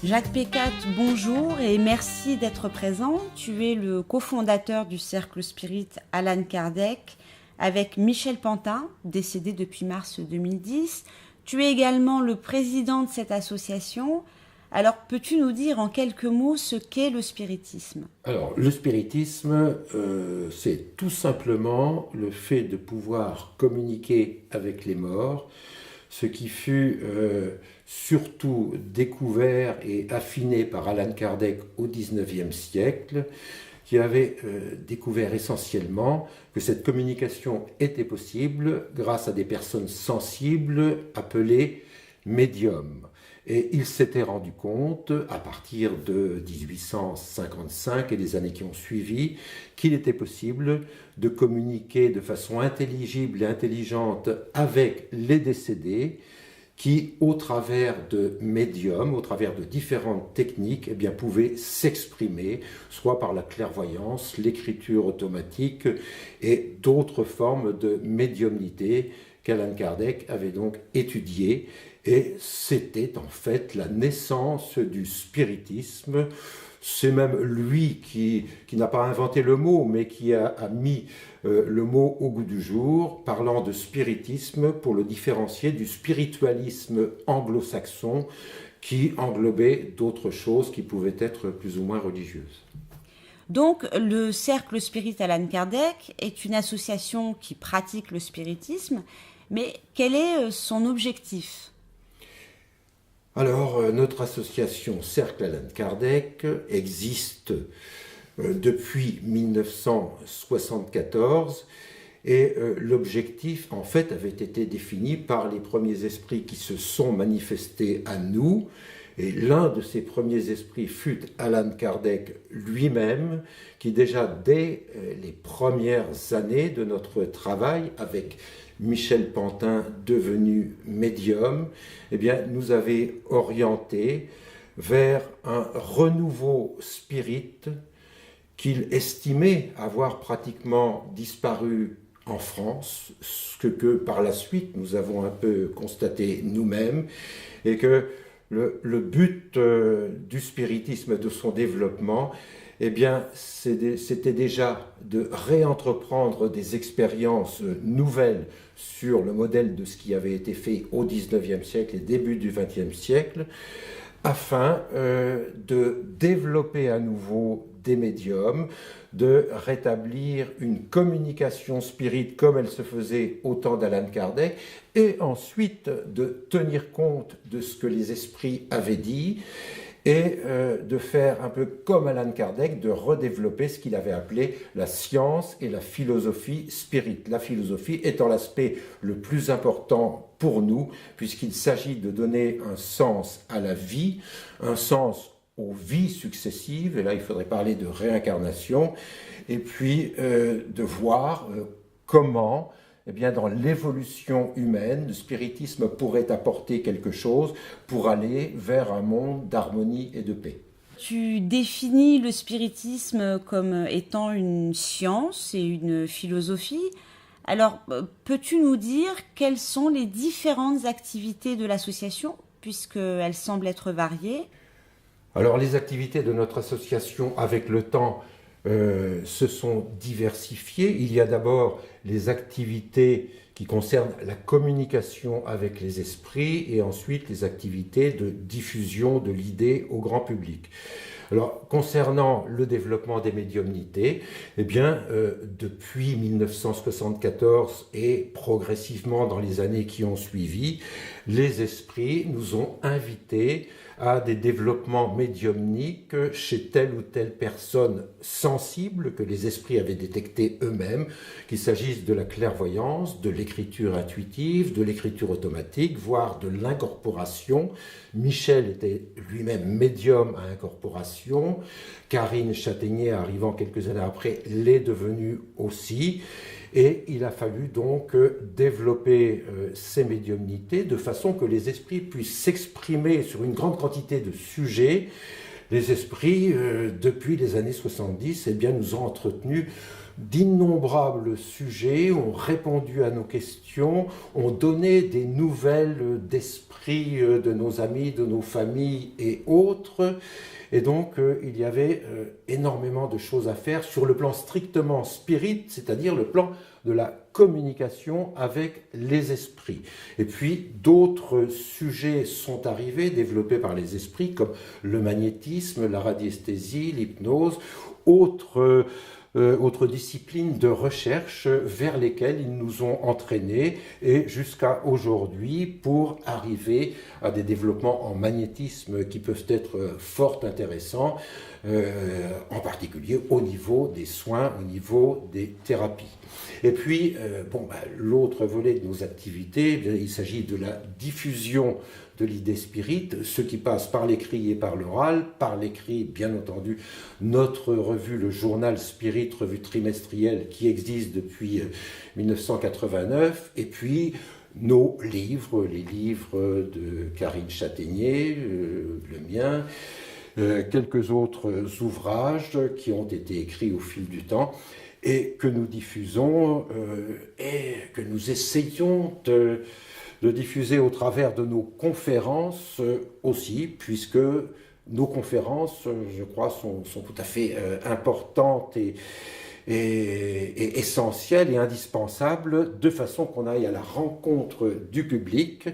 Jacques Pécat, bonjour et merci d'être présent. Tu es le cofondateur du Cercle Spirit Allan Kardec avec Michel Pantin, décédé depuis mars 2010. Tu es également le président de cette association. Alors, peux-tu nous dire en quelques mots ce qu'est le spiritisme ? Alors, le spiritisme, c'est tout simplement le fait de pouvoir communiquer avec les morts, ce qui fut surtout découvert et affiné par Allan Kardec au XIXe siècle, qui avait découvert essentiellement que cette communication était possible grâce à des personnes sensibles appelées médiums. Et il s'était rendu compte, à partir de 1855 et des années qui ont suivi, qu'il était possible de communiquer de façon intelligible et intelligente avec les décédés, qui, au travers de médiums, au travers de différentes techniques, pouvaient s'exprimer, soit par la clairvoyance, l'écriture automatique et d'autres formes de médiumnité qu'Allan Kardec avait donc étudiées. Et c'était en fait la naissance du spiritisme. C'est même lui qui n'a pas inventé le mot, mais qui a mis le mot au goût du jour, parlant de spiritisme pour le différencier du spiritualisme anglo-saxon qui englobait d'autres choses qui pouvaient être plus ou moins religieuses. Donc, le Cercle Spirit Allan Kardec est une association qui pratique le spiritisme, mais quel est son objectif ? Alors, notre association Cercle Allan Kardec existe depuis 1974 et l'objectif, en fait, avait été défini par les premiers esprits qui se sont manifestés à nous. Et l'un de ces premiers esprits fut Allan Kardec lui-même, qui déjà dès les premières années de notre travail avec Michel Pantin, devenu médium, nous avait orienté vers un renouveau spirit qu'il estimait avoir pratiquement disparu en France, ce que par la suite nous avons un peu constaté nous-mêmes, et que le but du spiritisme, de son développement, c'était déjà de réentreprendre des expériences nouvelles sur le modèle de ce qui avait été fait au XIXe siècle et début du XXe siècle, afin de développer à nouveau des médiums, de rétablir une communication spirit comme elle se faisait au temps d'Allan Kardec, et ensuite de tenir compte de ce que les esprits avaient dit, et de faire un peu comme Allan Kardec, de redévelopper ce qu'il avait appelé la science et la philosophie spirit. La philosophie étant l'aspect le plus important pour nous, puisqu'il s'agit de donner un sens à la vie, un sens aux vies successives, et là il faudrait parler de réincarnation, et puis de voir comment dans l'évolution humaine, le spiritisme pourrait apporter quelque chose pour aller vers un monde d'harmonie et de paix. Tu définis le spiritisme comme étant une science et une philosophie. Alors, peux-tu nous dire quelles sont les différentes activités de l'association, puisqu'elles semblent être variées ? Alors, les activités de notre association, avec le temps, se sont diversifiées. Il y a d'abord les activités qui concernent la communication avec les esprits et ensuite les activités de diffusion de l'idée au grand public. Alors, concernant le développement des médiumnités, depuis 1974 et progressivement dans les années qui ont suivi, les esprits nous ont invités à des développements médiumniques chez telle ou telle personne sensible que les esprits avaient détecté eux-mêmes, qu'il s'agisse de la clairvoyance, de l'écriture intuitive, de l'écriture automatique, voire de l'incorporation. Michel était lui-même médium à incorporation. Karine Châtaignier, arrivant quelques années après, l'est devenue aussi. Et il a fallu donc développer ces médiumnités de façon que les esprits puissent s'exprimer sur une grande quantité de sujets. Les esprits, depuis les années 70, nous ont entretenu d'innombrables sujets, ont répondu à nos questions, ont donné des nouvelles d'esprit de nos amis, de nos familles et autres. Et donc, il y avait énormément de choses à faire sur le plan strictement spirit, c'est-à-dire le plan de la communication avec les esprits. Et puis, d'autres sujets sont arrivés, développés par les esprits, comme le magnétisme, la radiesthésie, l'hypnose, autres disciplines de recherche vers lesquelles ils nous ont entraînés et jusqu'à aujourd'hui pour arriver à des développements en magnétisme qui peuvent être fort intéressants, en particulier au niveau des soins, au niveau des thérapies. Et puis, l'autre volet de nos activités, il s'agit de la diffusion de l'idée spirit, ce qui passe par l'écrit et par l'oral. Par l'écrit, bien entendu, notre revue, le journal Spirit, revue trimestrielle qui existe depuis 1989, et puis nos livres, les livres de Karine Châtaignier, le mien, quelques autres ouvrages qui ont été écrits au fil du temps et que nous diffusons et que nous essayons de diffuser au travers de nos conférences aussi, puisque nos conférences, je crois, sont tout à fait importantes et essentielles et indispensables, de façon qu'on aille à la rencontre du public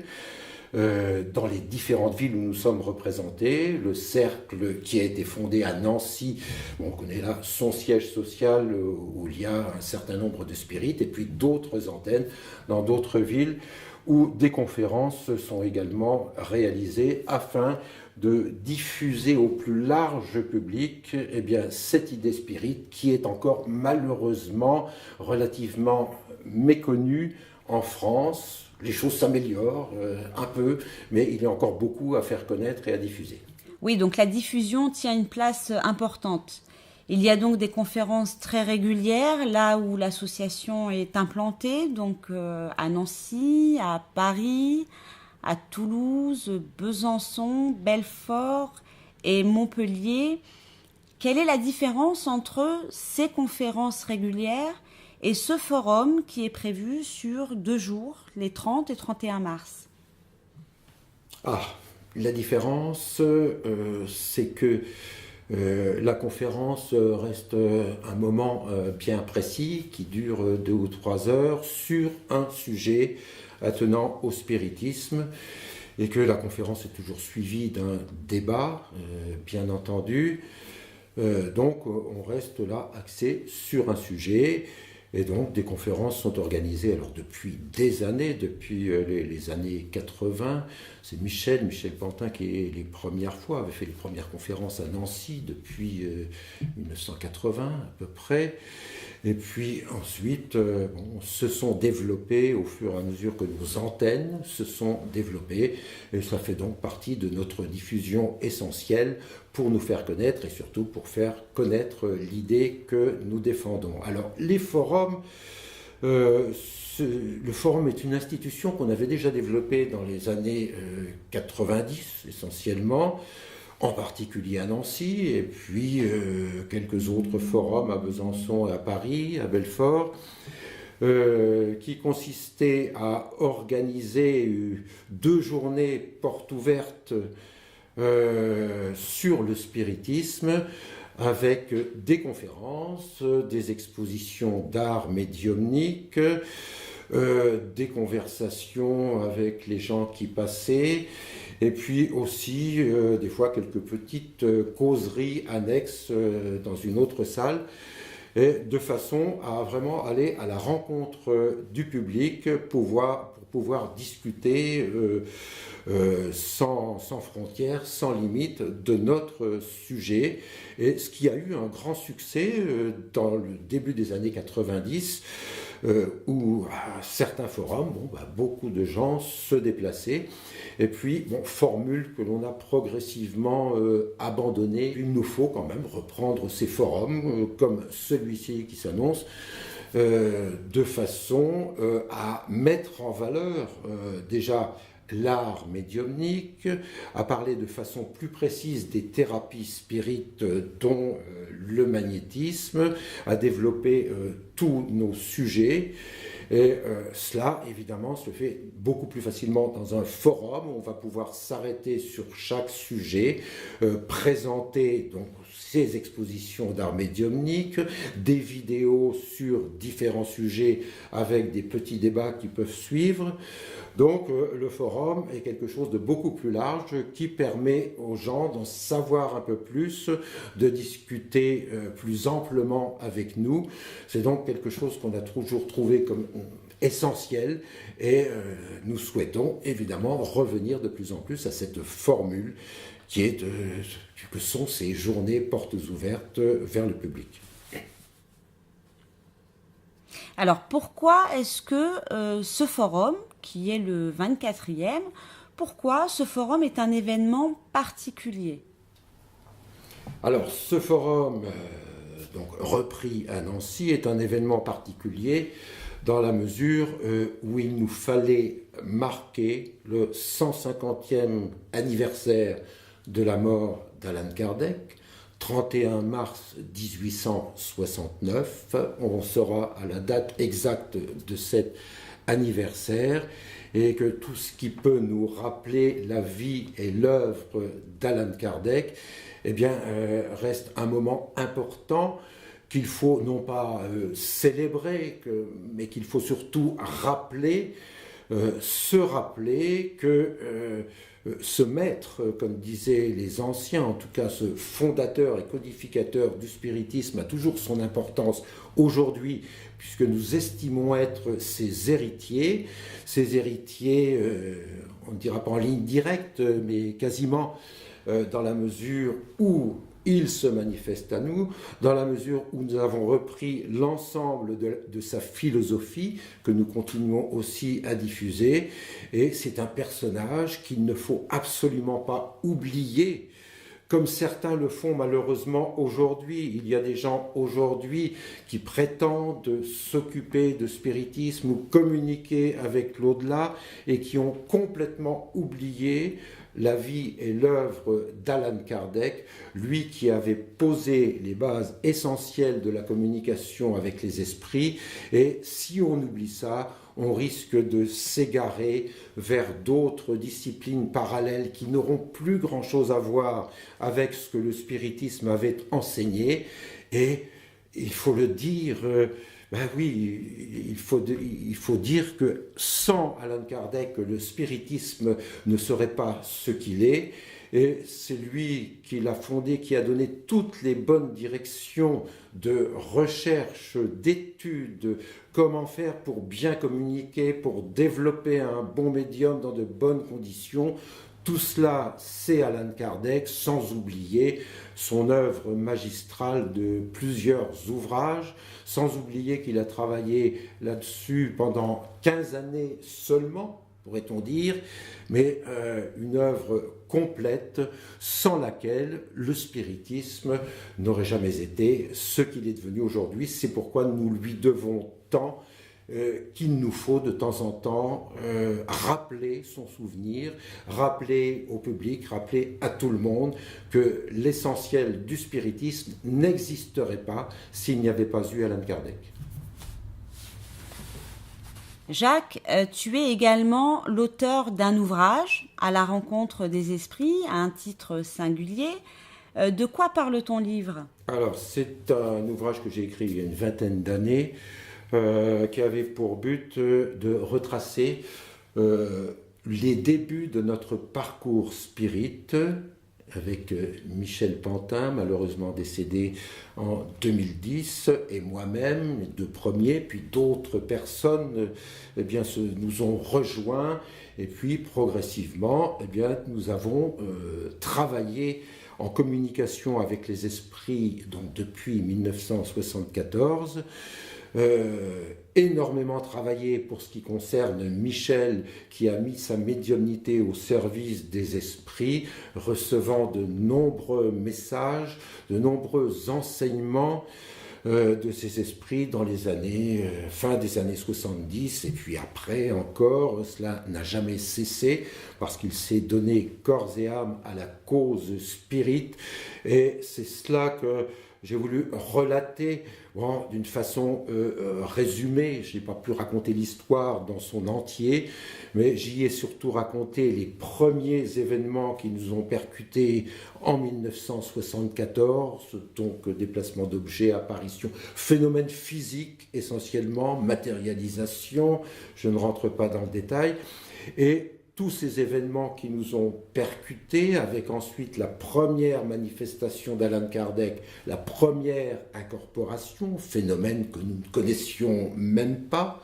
dans les différentes villes où nous sommes représentés. Le cercle qui a été fondé à Nancy, on connaît là son siège social où il y a un certain nombre de spirites, et puis d'autres antennes dans d'autres villes où des conférences sont également réalisées afin de diffuser au plus large public cette idée spirit qui est encore malheureusement relativement méconnue en France. Les choses s'améliorent un peu, mais il y a encore beaucoup à faire connaître et à diffuser. Oui, donc la diffusion tient une place importante. Il y a donc des conférences très régulières, là où l'association est implantée, donc à Nancy, à Paris, à Toulouse, Besançon, Belfort et Montpellier. Quelle est la différence entre ces conférences régulières et ce forum qui est prévu sur 2 jours, les 30 et 31 mars? La différence, c'est que la conférence reste un moment bien précis qui dure 2 ou 3 heures sur un sujet attenant au spiritisme et que la conférence est toujours suivie d'un débat, bien entendu. Donc on reste là axé sur un sujet. Et donc, des conférences sont organisées alors depuis des années, depuis les années 80. C'est Michel Pantin qui, les premières fois, avait fait les premières conférences à Nancy depuis 1980 à peu près. Et puis ensuite, se sont développés au fur et à mesure que nos antennes se sont développées. Et ça fait donc partie de notre diffusion essentielle pour nous faire connaître et surtout pour faire connaître l'idée que nous défendons. Alors, les forums, le forum est une institution qu'on avait déjà développée dans les années 90 essentiellement, en particulier à Nancy, et puis quelques autres forums à Besançon et à Paris, à Belfort, qui consistaient à organiser 2 journées portes ouvertes sur le spiritisme, avec des conférences, des expositions d'art médiumnique, des conversations avec les gens qui passaient, et puis aussi des fois quelques petites causeries annexes dans une autre salle, et de façon à vraiment aller à la rencontre du public pour pouvoir discuter sans frontières, sans limite de notre sujet. Et ce qui a eu un grand succès dans le début des années 90, où à certains forums, beaucoup de gens se déplaçaient. Et puis, formule que l'on a progressivement abandonnée. Il nous faut quand même reprendre ces forums, comme celui-ci qui s'annonce, de façon à mettre en valeur déjà l'art médiumnique, à parler de façon plus précise des thérapies spirites, dont le magnétisme, à développer tous nos sujets. Et cela, évidemment, se fait beaucoup plus facilement dans un forum où on va pouvoir s'arrêter sur chaque sujet, présenter donc ces expositions d'art médiumnique, des vidéos sur différents sujets avec des petits débats qui peuvent suivre. Donc le forum est quelque chose de beaucoup plus large qui permet aux gens d'en savoir un peu plus, de discuter plus amplement avec nous. C'est donc quelque chose qu'on a toujours trouvé comme essentiel et nous souhaitons évidemment revenir de plus en plus à cette formule que sont ces journées portes ouvertes vers le public. Alors pourquoi est-ce que ce forum, qui est le 24e, pourquoi ce forum est un événement particulier? Alors ce forum, donc repris à Nancy, est un événement particulier dans la mesure où il nous fallait marquer le 150e anniversaire de la mort d'Allan Kardec, 31 mars 1869. On sera à la date exacte de cet anniversaire, et que tout ce qui peut nous rappeler la vie et l'œuvre d'Allan Kardec, eh bien, reste un moment important qu'il faut non pas célébrer, mais qu'il faut surtout rappeler, se rappeler que ce maître, comme disaient les anciens, en tout cas ce fondateur et codificateur du spiritisme, a toujours son importance aujourd'hui, puisque nous estimons être ses héritiers, on ne dira pas en ligne directe, mais quasiment dans la mesure où il se manifeste à nous, dans la mesure où nous avons repris l'ensemble de sa philosophie, que nous continuons aussi à diffuser, et c'est un personnage qu'il ne faut absolument pas oublier, comme certains le font malheureusement aujourd'hui. Il y a des gens aujourd'hui qui prétendent s'occuper de spiritisme ou communiquer avec l'au-delà et qui ont complètement oublié la vie et l'œuvre d'Allan Kardec, lui qui avait posé les bases essentielles de la communication avec les esprits. Et si on oublie ça, on risque de s'égarer vers d'autres disciplines parallèles qui n'auront plus grand-chose à voir avec ce que le spiritisme avait enseigné. Et il faut le dire, ben oui, il faut dire que sans Allan Kardec, le spiritisme ne serait pas ce qu'il est. Et c'est lui qui l'a fondé, qui a donné toutes les bonnes directions de recherche, d'études, comment faire pour bien communiquer, pour développer un bon médium dans de bonnes conditions. Tout cela, c'est Allan Kardec, sans oublier son œuvre magistrale de plusieurs ouvrages, sans oublier qu'il a travaillé là-dessus pendant 15 années seulement, pourrait-on dire, mais une œuvre complète sans laquelle le spiritisme n'aurait jamais été ce qu'il est devenu aujourd'hui. C'est pourquoi nous lui devons tant qu'il nous faut de temps en temps rappeler son souvenir, rappeler au public, rappeler à tout le monde que l'essentiel du spiritisme n'existerait pas s'il n'y avait pas eu Allan Kardec. Jacques, tu es également l'auteur d'un ouvrage, À la rencontre des esprits, à un titre singulier. De quoi parle ton livre? Alors, c'est un ouvrage que j'ai écrit il y a une vingtaine d'années, qui avait pour but de retracer les débuts de notre parcours spirit, avec Michel Pantin, malheureusement décédé en 2010, et moi-même, les deux premiers, puis d'autres personnes eh bien, nous ont rejoints, et puis progressivement, eh bien, nous avons travaillé en communication avec les esprits donc depuis 1974, énormément travaillé pour ce qui concerne Michel, qui a mis sa médiumnité au service des esprits, recevant de nombreux messages, de nombreux enseignements, de ces esprits dans les années, fin des années 70, et puis après encore, cela n'a jamais cessé, parce qu'il s'est donné corps et âme à la cause spirit, et c'est cela que j'ai voulu relater d'une façon résumée. Je n'ai pas pu raconter l'histoire dans son entier, mais j'y ai surtout raconté les premiers événements qui nous ont percutés en 1974, donc déplacement d'objets, apparition, phénomènes physiques essentiellement, matérialisation, je ne rentre pas dans le détail, et tous ces événements qui nous ont percutés, avec ensuite la première manifestation d'Allan Kardec, la première incorporation, phénomène que nous ne connaissions même pas,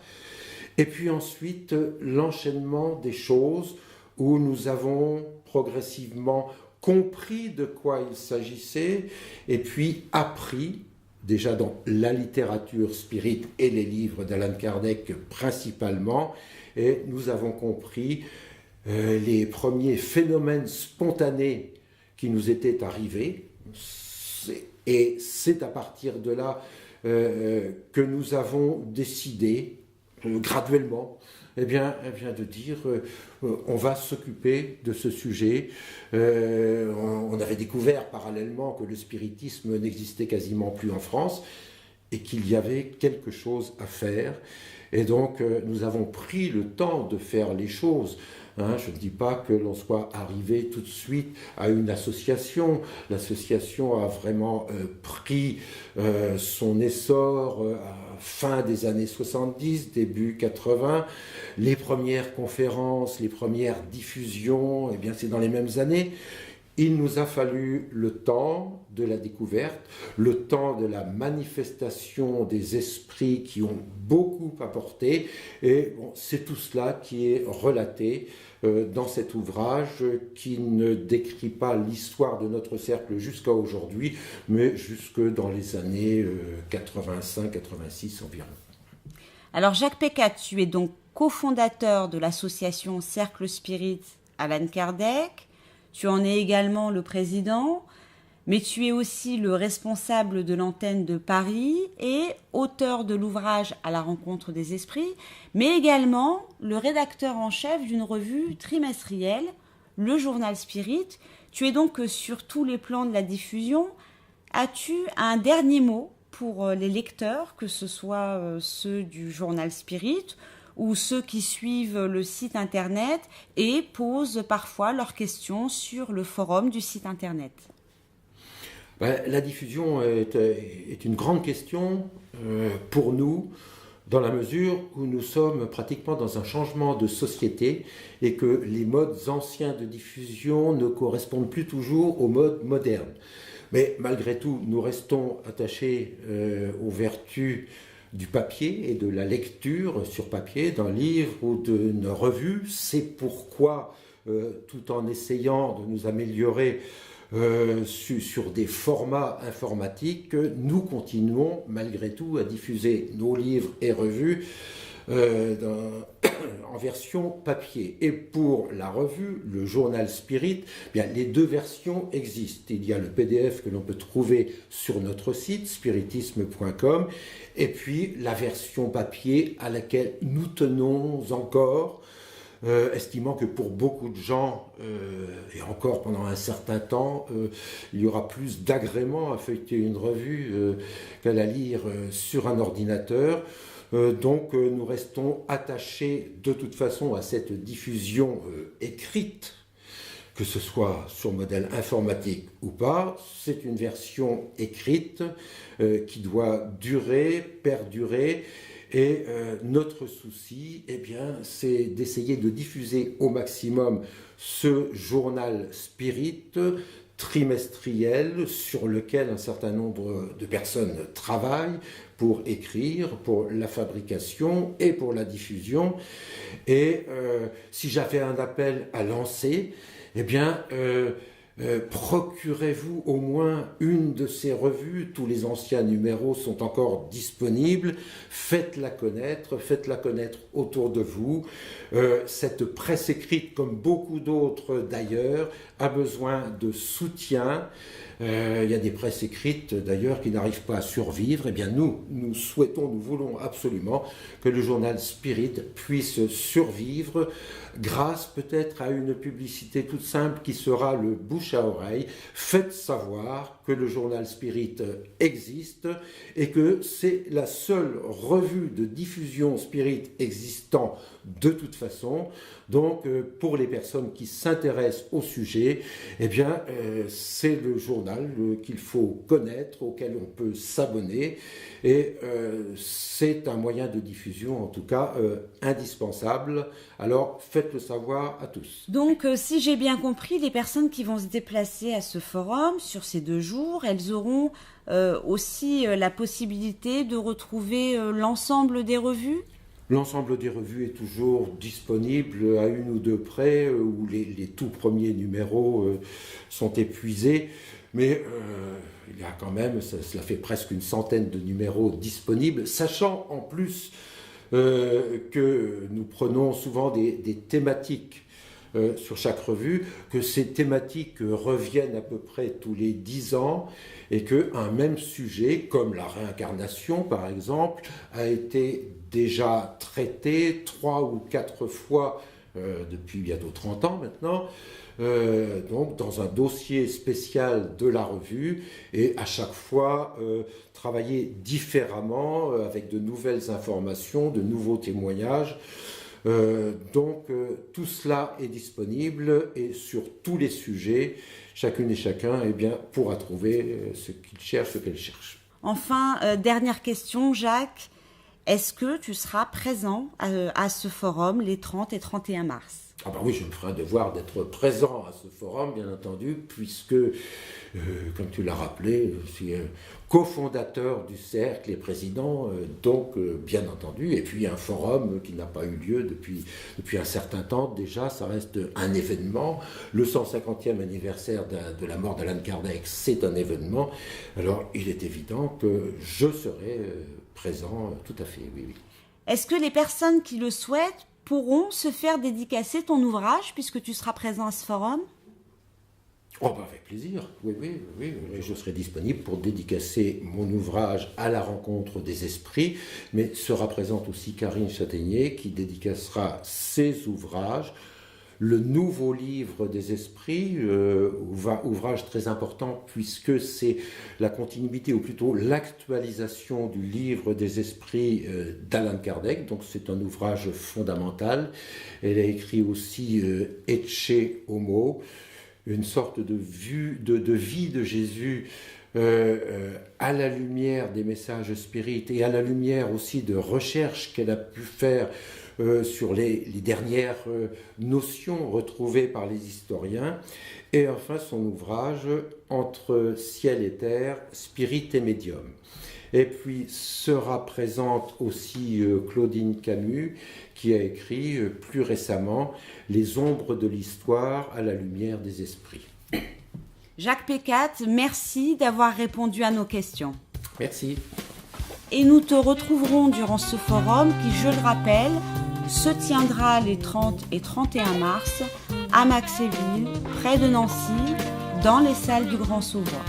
et puis ensuite l'enchaînement des choses où nous avons progressivement compris de quoi il s'agissait, et puis appris, déjà dans la littérature spirit et les livres d'Allan Kardec principalement, et nous avons compris les premiers phénomènes spontanés qui nous étaient arrivés, et c'est à partir de là que nous avons décidé graduellement de dire on va s'occuper de ce sujet. On avait découvert parallèlement que le spiritisme n'existait quasiment plus en France et qu'il y avait quelque chose à faire. Et donc nous avons pris le temps de faire les choses. Je ne dis pas que l'on soit arrivé tout de suite à une association. L'association a vraiment pris son essor à fin des années 70, début 80. Les premières conférences, les premières diffusions, c'est dans les mêmes années. Il nous a fallu le temps de la découverte, le temps de la manifestation des esprits qui ont beaucoup apporté, et c'est tout cela qui est relaté dans cet ouvrage qui ne décrit pas l'histoire de notre cercle jusqu'à aujourd'hui, mais jusque dans les années 85-86 environ. Alors Jacques Pécat, tu es donc cofondateur de l'association Cercle Spirit Allan Kardec. Tu en es également le président, mais tu es aussi le responsable de l'antenne de Paris et auteur de l'ouvrage À la rencontre des esprits, mais également le rédacteur en chef d'une revue trimestrielle, le Journal Spirit. Tu es donc sur tous les plans de la diffusion. As-tu un dernier mot pour les lecteurs, que ce soit ceux du Journal Spirit ou ceux qui suivent le site internet et posent parfois leurs questions sur le forum du site internet? La diffusion est une grande question pour nous, dans la mesure où nous sommes pratiquement dans un changement de société et que les modes anciens de diffusion ne correspondent plus toujours aux modes modernes. Mais malgré tout, nous restons attachés aux vertus du papier et de la lecture sur papier, d'un livre ou d'une revue. C'est pourquoi, tout en essayant de nous améliorer sur des formats informatiques, nous continuons malgré tout à diffuser nos livres et revues en version papier. Et pour la revue, le Journal Spirit, les deux versions existent. Il y a le PDF que l'on peut trouver sur notre site spiritisme.com, et puis la version papier à laquelle nous tenons encore, estimant que pour beaucoup de gens, et encore pendant un certain temps, il y aura plus d'agrément à feuilleter une revue qu'à la lire sur un ordinateur. Donc nous restons attachés de toute façon à cette diffusion écrite, que ce soit sur modèle informatique ou pas. C'est une version écrite qui doit durer, perdurer, et notre souci, c'est d'essayer de diffuser au maximum ce journal Spirit trimestriel sur lequel un certain nombre de personnes travaillent pour écrire, pour la fabrication et pour la diffusion. Et si j'avais un appel à lancer, procurez-vous au moins une de ces revues. Tous les anciens numéros sont encore disponibles. Faites-la connaître autour de vous. Cette presse écrite, comme beaucoup d'autres d'ailleurs, a besoin de soutien. Il y a des presses écrites d'ailleurs qui n'arrivent pas à survivre. Eh bien nous voulons absolument que le journal Spirit puisse survivre grâce peut-être à une publicité toute simple qui sera le bouche à oreille. Faites savoir que le journal Spirit existe et que c'est la seule revue de diffusion Spirit existant de toute façon. Donc pour les personnes qui s'intéressent au sujet, eh bien c'est le journal qu'il faut connaître, auquel on peut s'abonner, et c'est un moyen de diffusion en tout cas indispensable. Alors faites-le savoir à tous. Donc si j'ai bien compris, les personnes qui vont se déplacer à ce forum sur ces 2 jours, elles auront aussi la possibilité de retrouver l'ensemble des revues ? L'ensemble des revues est toujours disponible à 1 ou 2 près, où les tout premiers numéros sont épuisés. Mais il y a quand même, cela fait presque une centaine de numéros disponibles, sachant en plus que nous prenons souvent des thématiques sur chaque revue, que ces thématiques reviennent à peu près tous les 10 ans et qu'un même sujet, comme la réincarnation par exemple, a été déjà traité 3 ou 4 fois depuis bientôt 30 ans maintenant, donc dans un dossier spécial de la revue, et à chaque fois travailler différemment avec de nouvelles informations, de nouveaux témoignages. Donc tout cela est disponible et sur tous les sujets, chacune et chacun pourra trouver ce qu'il cherche, ce qu'elle cherche. Enfin, dernière question, Jacques, est-ce que tu seras présent à ce forum les 30 et 31 mars ? Ah ben oui, je me ferai un devoir d'être présent à ce forum, bien entendu, puisque, comme tu l'as rappelé, je suis cofondateur du cercle et président, donc bien entendu, et puis un forum qui n'a pas eu lieu depuis un certain temps déjà, ça reste un événement. Le 150e anniversaire de la mort d'Allan Kardec, c'est un événement, alors il est évident que je serai présent tout à fait, oui. Est-ce que les personnes qui le souhaitent pourront se faire dédicacer ton ouvrage puisque tu seras présent à ce forum ? Oh ben avec plaisir, oui, je serai disponible pour dédicacer mon ouvrage à la rencontre des esprits, mais sera présente aussi Karine Châtaignier qui dédicacera ses ouvrages. Le nouveau livre des esprits, ouvrage très important puisque c'est la continuité ou plutôt l'actualisation du livre des esprits d'Allan Kardec, donc c'est un ouvrage fondamental. Elle a écrit aussi Ecce Homo, une sorte de vie de Jésus à la lumière des messages spirites et à la lumière aussi de recherches qu'elle a pu faire sur les dernières notions retrouvées par les historiens, et enfin son ouvrage Entre ciel et terre, spirit et médium. Et puis sera présente aussi Claudine Camus, qui a écrit plus récemment Les ombres de l'histoire à la lumière des esprits. Jacques Pécat, merci d'avoir répondu à nos questions. Merci. Et nous te retrouverons durant ce forum qui, je le rappelle, se tiendra les 30 et 31 mars à Maxéville, près de Nancy, dans les salles du Grand Sauveur.